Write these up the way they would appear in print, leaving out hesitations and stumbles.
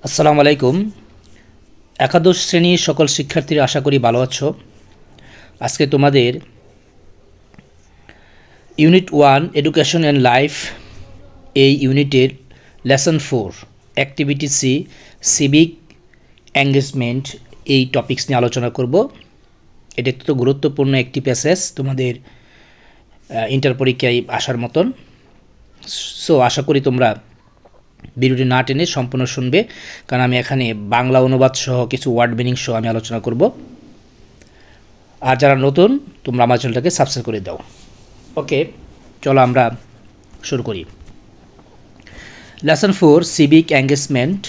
আসসালামু আলাইকুম। একাদশ শ্রেণীর সকল শিক্ষার্থীরা আশা করি ভালো আছো। আজকে তোমাদের ইউনিট 1 এডুকেশন অ্যান্ড লাইফ এই ইউনিটের lesson 4 activity C civic engagement এই টপিকস নিয়ে আলোচনা করব। এটা তো গুরুত্বপূর্ণ একটি প্যাসেজ তোমাদের ইন্টার পরীক্ষায় আসার মতন। সো আশা করি তোমরা ভিডিওটি না টেনে সম্পূর্ণ শুনবে, কারণ আমি এখানে বাংলা অনুবাদ সহ কিছু ওয়ার্ড মিনিং সহ আমি আলোচনা করব। আর যারা নতুন তোমরা আমার চ্যানেলটাকে সাবস্ক্রাইব করে দাও। ওকে, চলো আমরা শুরু করি। Lesson 4 civic engagement.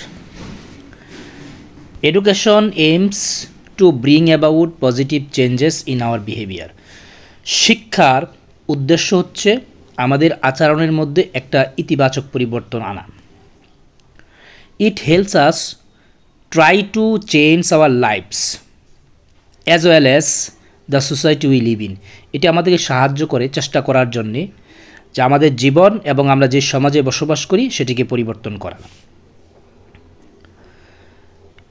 Education aims to bring about positive changes in our behaviour. শিক্ষার উদ্দেশ্য হচ্ছে আমাদের আচরণের মধ্যে একটা ইতিবাচক পরিবর্তন আনা। It helps us try to change our lives as well as the society we live in. এটা আমাদেরকে সাহায্য করে চেষ্টা করার জন্যে যে আমাদের জীবন এবং আমরা যে সমাজে বসবাস করি সেটিকে পরিবর্তন করা।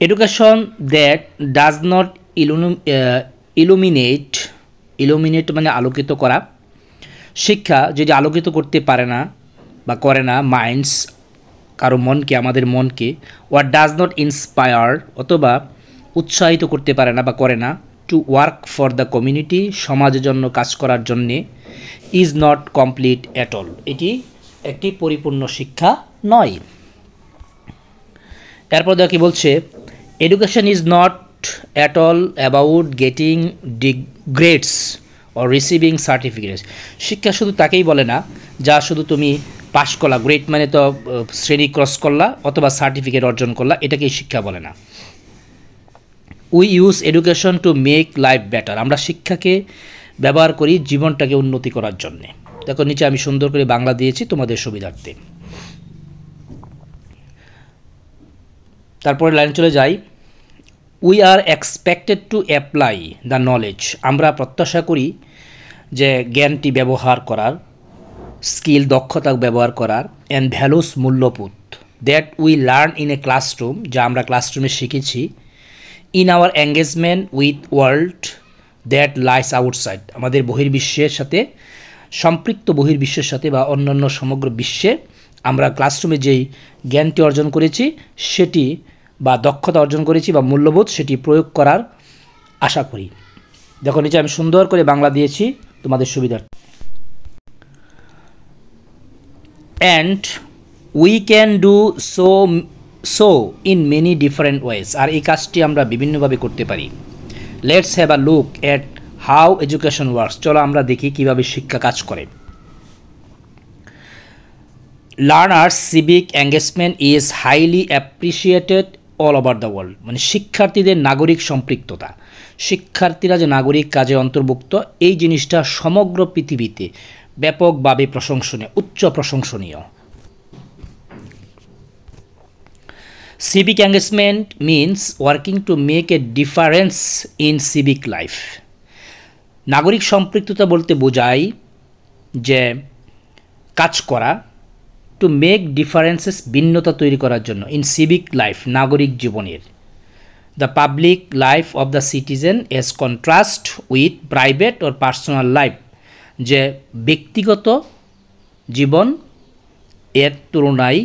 Education that does not illuminate মানে আলোকিত করা। শিক্ষা যদি আলোকিত করতে পারে না বা করে না মাইন্ডস কারো মনকে, আমাদের মনকে, ওয়াট ডাজ নট ইন্সপায়ার অথবা উৎসাহিত করতে পারে না বা করে না to work for the community, সমাজের জন্য কাজ করার জন্যে, is not complete at all, এটি একটি পরিপূর্ণ শিক্ষা নয়। এরপর দেখো কি বলছে, education is not at all about getting grades or receiving certificates. শিক্ষা শুধু তাকেই বলে না যা শুধু তুমি পাস করলা, গ্রেড মানে তো শ্রেণী ক্রস করলা অথবা সার্টিফিকেট অর্জন করলা, এটাকেই শিক্ষা বলে না। We use education to make life better. আমরা শিক্ষাকে ব্যবহার করি জীবনটাকে উন্নতি করার জন্যে। দেখো নিচে আমি সুন্দর করে বাংলা দিয়েছি তোমাদের সুবিধার্থে। তারপরে লাইন চলে যাই। We are expected to apply the knowledge. আমরা প্রত্যাশা করি যে জ্ঞানটি ব্যবহার করার, স্কিল দক্ষতা ব্যবহার করার, অ্যান্ড ভ্যালুস মূল্যবোধ that we learn in a classroom, যা আমরা ক্লাসরুমে শিখেছি, in our engagement with world that lies outside, আমাদের বহির্বিশ্বের সাথে সম্পৃক্ত বহির্বিশ্বের সাথে বা অন্যান্য সমগ্র বিশ্বে আমরা ক্লাসরুমে যেই জ্ঞানটি অর্জন করেছি সেটি বা দক্ষতা অর্জন করেছি বা মূল্যবোধ সেটি প্রয়োগ করার আশা করি। দেখো নিচে আমি সুন্দর করে বাংলা দিয়েছি তোমাদের সুবিধার্থে। And we can do so in many different ways. আর এই কাজটি আমরা বিভিন্নভাবে করতে পারি। Let's have a look at how education works. চলো আমরা দেখি কিভাবে শিক্ষা কাজ করে। Learners civic engagement is highly appreciated all over the world. মানে শিক্ষার্থীদের নাগরিক সম্পৃক্ততা, শিক্ষার্থীরা যে নাগরিক কাজে অন্তর্ভুক্ত, এই জিনিসটা সমগ্র পৃথিবীতে ব্যাপকভাবে প্রশংসনীয়, উচ্চ প্রশংসনীয়। Civic engagement means working to make a difference in civic life. নাগরিক সম্পৃক্ততা বলতে বোঝায় যে কাজ করা, টু মেক ডিফারেন্সেস ভিন্নতা তৈরি করার জন্য, ইন সিভিক লাইফ নাগরিক জীবনের, the public life of the citizen as contrast with private or personal life, যে ব্যক্তিগত জীবন এর তুলনায়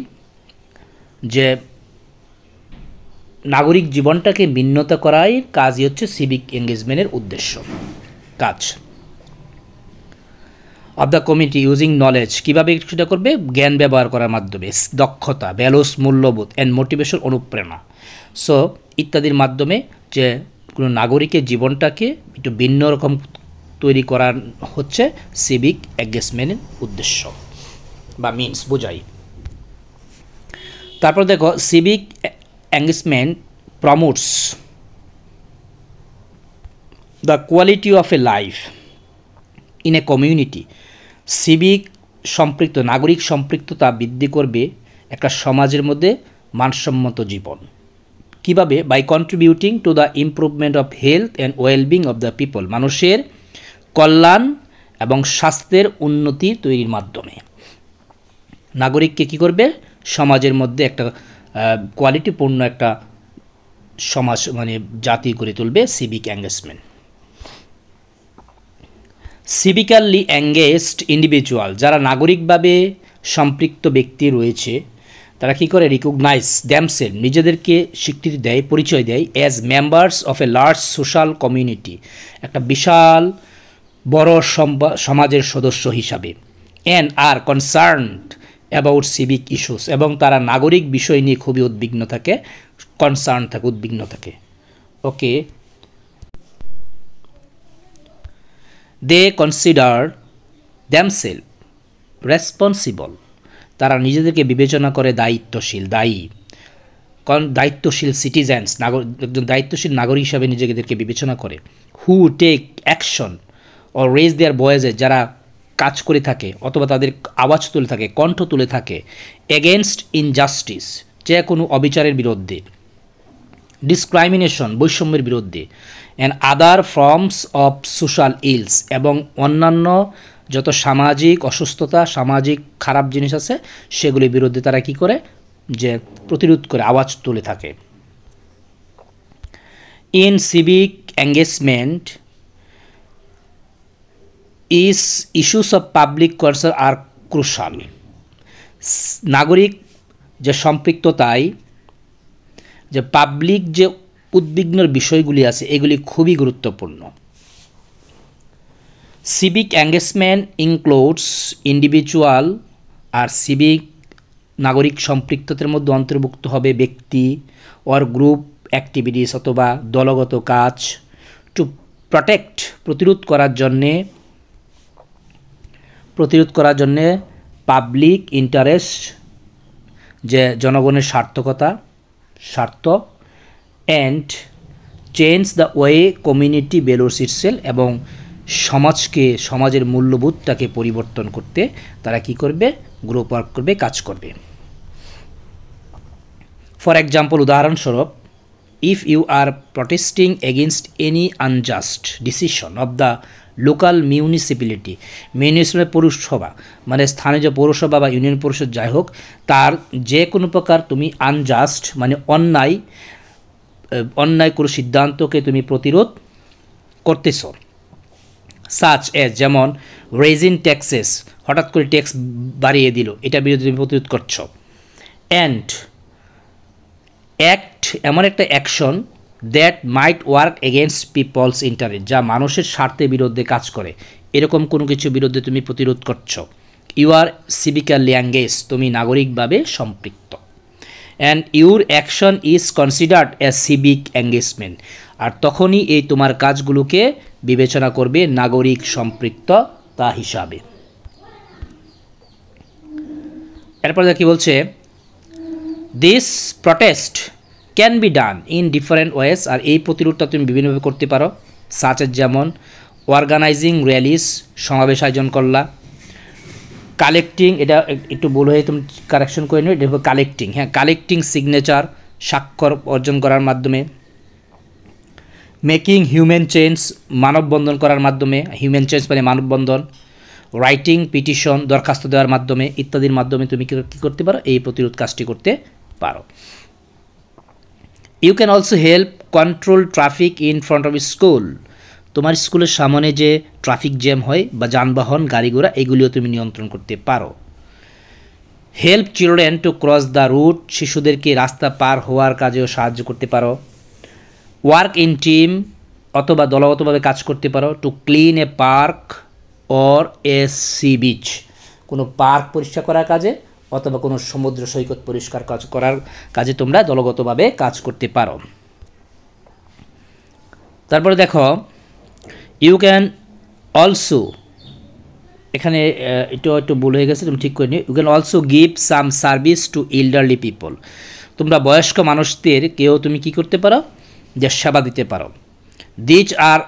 যে নাগরিক জীবনটাকে ভিন্নতা করাই কাজই হচ্ছে সিভিক এঙ্গেজমেন্টের উদ্দেশ্য কাজ। Of the community using knowledge, কীভাবে সেটা করবে, জ্ঞান ব্যবহার করার মাধ্যমে, দক্ষতা, ভ্যালুস মূল্যবোধ, অ্যান্ড মোটিভেশন অনুপ্রেরণা, সো ইত্যাদির মাধ্যমে যে কোনো নাগরিকের জীবনটাকে একটু ভিন্ন রকম তৈরি করার হচ্ছে সিভিক এঙ্গেজমেন্টের উদ্দেশ্য বা মিনস বোঝাই। তারপর দেখো civic engagement promotes the quality of A life in a community. Civic সম্পৃক্ত, নাগরিক সম্পৃক্ততা বৃদ্ধি করবে একটা সমাজের মধ্যে মানসম্মত জীবন। কিভাবে? By contributing to the improvement of health and wellbeing of the people, মানুষের কল্যাণ এবং স্বাস্থ্যের উন্নতি তৈরির মাধ্যমে। নাগরিককে কী করবে? সমাজের মধ্যে একটা কোয়ালিটিপূর্ণ একটা সমাজ মানে জাতি গড়ে তুলবে সিভিক এঙ্গেজমেন্ট। সিভিক্যালি এঙ্গেজড ইন্ডিভিজুয়াল, যারা নাগরিকভাবে সম্পৃক্ত ব্যক্তি রয়েছে, তারা কী করে? রিকগনাইজ দ্যামসেলফ, নিজেদেরকে স্বীকৃতি দেয়, পরিচয় দেয় as members of a large social community, একটা বিশাল বড় সমাজের সদস্য হিসাবে। And R concerned about civic issues, এবং তারা নাগরিক বিষয় নিয়ে খুবই উদ্বিগ্ন থাকে, কনসার্ন থাকে, উদ্বিগ্ন থাকে। ওকে, দে কনসিডার দ্যামসেলফ রেসপন্সিবল, তারা নিজেদেরকে বিবেচনা করে দায়িত্বশীল, দায়িত্বশীল সিটিজেন্স, একজন দায়িত্বশীল নাগরিক হিসাবে নিজেদেরকে বিবেচনা করে। Who take action or raise their voices, যারা কাজ করে থাকে অথবা তাদের আওয়াজ তুলে থাকে, কণ্ঠ তুলে থাকে এগেনস্ট ইনজাস্টিস, যে কোনো অবিচারের বিরুদ্ধে, ডিসক্রাইমিনেশন, বৈষম্যের বিরুদ্ধে, and other forms of social else, এবং অন্যান্য যত সামাজিক অসুস্থতা, সামাজিক খারাপ জিনিস আছে সেগুলির বিরুদ্ধে তারা কি করে? যে প্রতিরোধ করে, আওয়াজ তুলে থাকে। In civic engagement issues of public concern are crucial, নাগরিক যে সম্পৃক্ততায় যে পাবলিক যে উদ্বিগ্নের বিষয়গুলি আছে এগুলি খুবই গুরুত্বপূর্ণ। সিভিক এঙ্গেজমেন্ট ইনক্লুডস ইন্ডিভিজুয়াল, আর সিভিক নাগরিক সম্পৃক্ততার মধ্যে অন্তর্ভুক্ত হবে ব্যক্তি অর গ্রুপ অ্যাক্টিভিটিস অথবা দলগত কাজ, টু প্রটেক্ট, প্রতিরোধ করার জন্যে পাবলিক ইন্টারেস্ট, যে জনগণের স্বার্থ, and change the way community values itself, এবং সমাজের মূল্যবোধটাকে পরিবর্তন করতে তারা কি করবে? গ্রুপ ওয়ার্ক করবে, কাজ করবে। ফর এক্সাম্পল, উদাহরণস্বরূপ, if you are protesting against any unjust decision of the local municipality, পৌরসভা মানে স্থানীয় যে পৌরসভা বা ইউনিয়ন পরিষদ যাই হোক, তার যে কোনো প্রকার তুমি আনজাস্ট মানে অন্যায় কোনো সিদ্ধান্তকে তুমি প্রতিরোধ করতেছ, সাচ এজ যেমন রেজিং ট্যাক্সেস, হঠাৎ করে ট্যাক্স বাড়িয়ে দিল, এটার বিরুদ্ধে তুমি প্রতিরোধ করছো। অ্যান্ড অ্যাক্ট, এমন একটা action that might work against people's interest, যা মানুষের স্বার্থের বিরুদ্ধে কাজ করে, এরকম কোনো কিছুর বিরুদ্ধে তুমি প্রতিরোধ করছো। ইউ আর সিভিক্যালি এঙ্গেজ, তুমি নাগরিকভাবে সম্পৃক্ত। And your action is considered as civic engagement, আর তখনই এই তোমার কাজগুলোকে বিবেচনা করবে নাগরিক সম্পৃক্ততা হিসাবে। এরপর কি বলছে? This protest can be done in different ways, আর এই প্রতিরোধটা তুমি বিভিন্নভাবে করতে পারো, সাচ এজ যেমন অর্গানাইজিং র্যালিস, সমাবেশ আয়োজন করলা, কালেক্টিং, এটা একটু ভুল হয়ে তুমি কারেকশন করে নিও, এটা হবে কালেক্টিং, হ্যাঁ, কালেক্টিং সিগনেচার, স্বাক্ষর অর্জন করার মাধ্যমে, মেকিং হিউম্যান চেঞ্জ, মানববন্ধন করার মাধ্যমে, হিউম্যান চেঞ্জ মানে মানববন্ধন, রাইটিং পিটিশন, দরখাস্ত দেওয়ার মাধ্যমে ইত্যাদির মাধ্যমে তুমি কী করতে পারো? এই প্রতিরোধ কাজটি করতে পারো। You can also help control traffic in front of school, তোমার স্কুলের সামনে যে ট্রাফিক জ্যাম হয় বা যানবাহন গাড়ি ঘোড়া এগুলিও তুমি নিয়ন্ত্রণ করতে পারো। Help children to cross the route, শিশুদেরকে রাস্তা পার হওয়ার কাজেও সাহায্য করতে পারো। ওয়ার্ক ইন টিম, অথবা দলগতভাবে কাজ করতে পারো। To clean A park or A sea beach, কোনো পার্ক পরিষ্কার করার কাজে অথবা কোনো সমুদ্র সৈকত পরিষ্কার করার কাজে তোমরা দলগতভাবে কাজ করতে পারো। তারপরে দেখো, ইউ ক্যান অলসো, এখানে একটু ভুল হয়ে গেছে, তুমি ঠিক করে নিও। You can also give some service to elderly people, তোমরা বয়স্ক মানুষদের কেউ তুমি কি করতে পারো? যে সেবা দিতে পারো। These are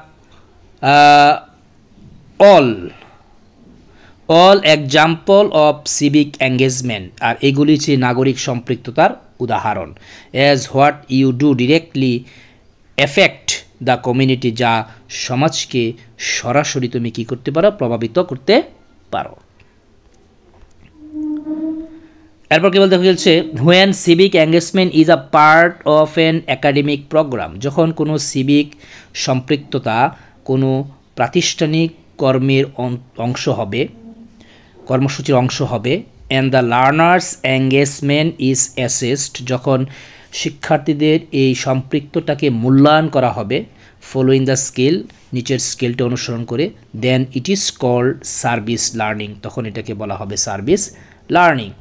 all example of civic engagement, আর এগুলি হচ্ছে নাগরিক সম্পৃক্ততার উদাহরণ। As what you do directly effect the community, যা সমাজকে সরাসরি তুমি কী করতে পারো? প্রভাবিত করতে পারো। এরপর কি বলতে চলছে, when civic engagement is a part of an academic programme, যখন কোনো সিভিক সম্পৃক্ততা কোনো প্রাতিষ্ঠানিক কর্মের অংশ হবে, কর্মসূচির অংশ হবে, and the learners engagement is assessed, যখন শিক্ষার্থীদের এই সম্পৃক্ততাকে মূল্যায়ন করা হবে, ফলোইং দ্য স্কিল, নিচের স্কিলটা অনুসরণ করে, then it is called service learning, তখন এটাকে বলা হবে service learning.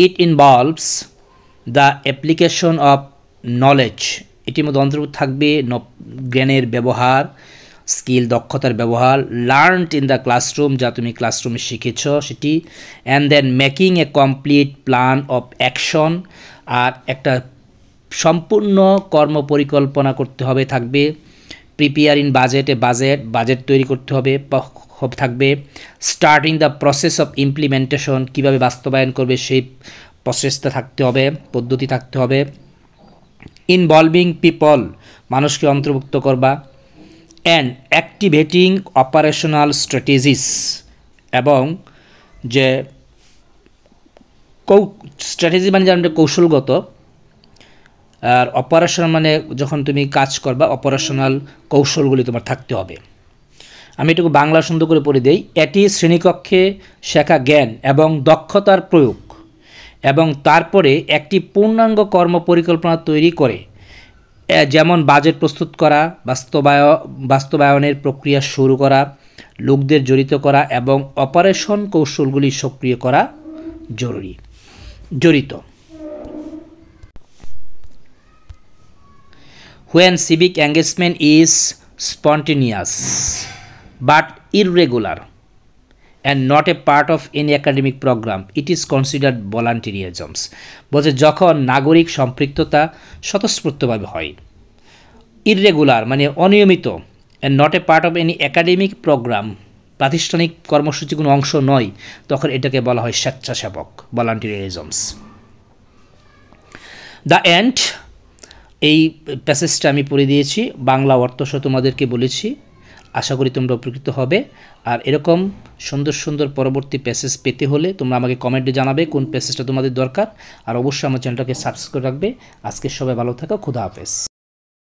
It involves the application of knowledge, এটির মধ্যে অন্তর্ভুক্ত থাকবে জ্ঞানের ব্যবহার, স্কিল দক্ষতার ব্যবহার, লার্নড ইন দ্য ক্লাসরুম, যা তুমি ক্লাসরুমে শিখেছ সেটি, and then making a complete plan of action, আর একটা সম্পূর্ণ কর্ম পরিকল্পনা করতে হবে থাকবে, প্রিপেয়ার ইন বাজেট তৈরি করতে হবে থাকবে, starting the process of implementation, কীভাবে বাস্তবায়ন করবে সেই প্রসেসটা থাকতে হবে, পদ্ধতি থাকতে হবে, ইনভলভিং পিপল, মানুষকে অন্তর্ভুক্ত করবা, অ্যান্ড অ্যাক্টিভেটিং অপারেশনাল স্ট্র্যাটেজিস, এবং যে স্ট্র্যাটেজি মানে যেমন কৌশলগত, আর অপারেশনাল মানে যখন তুমি কাজ করবা অপারেশনাল কৌশলগুলি তোমার থাকতে হবে। আমি এটুকু বাংলা সুন্দর করে পড়ে দিই। এটি শ্রেণীকক্ষে শেখা জ্ঞান এবং দক্ষতার প্রয়োগ এবং তারপরে একটি পূর্ণাঙ্গ কর্ম পরিকল্পনা তৈরি করে, যেমন বাজেট প্রস্তুত করা, বাস্তবায়নের প্রক্রিয়া শুরু করা, লোকদের জড়িত করা এবং অপারেশন কৌশলগুলি সক্রিয় করা জড়িত। When civic engagement is spontaneous but irregular and not a part of any academic program, it is considered volunteerism. বলছে যখন নাগরিক সম্পৃক্ততা স্বতঃস্ফূর্তভাবে হয়, ইররেগুলার মানে অনিয়মিত, and not a part of any academic program, প্রাতিষ্ঠানিক কর্মসূচি কোনো অংশ নয়, তখন এটাকে বলা হয় স্বেচ্ছাসেবক, volunteerism. দ্য এন্ড, এই প্যাসেজটা আমি পড়ে দিয়েছি, বাংলা অর্থসহ তোমাদেরকে বলেছি, আশা করি তোমরা উপকৃত হবে। আর এরকম সুন্দর সুন্দর পরবর্তী প্যাসেজ পেতে হলে তোমরা আমাকে কমেন্টে জানাবে কোন প্যাসেজটা তোমাদের দরকার, আর অবশ্যই আমার চ্যানেলটাকে সাবস্ক্রাইব করে রাখবে। আজকে সবাই ভালো থাকো, খুদা হাফেজ।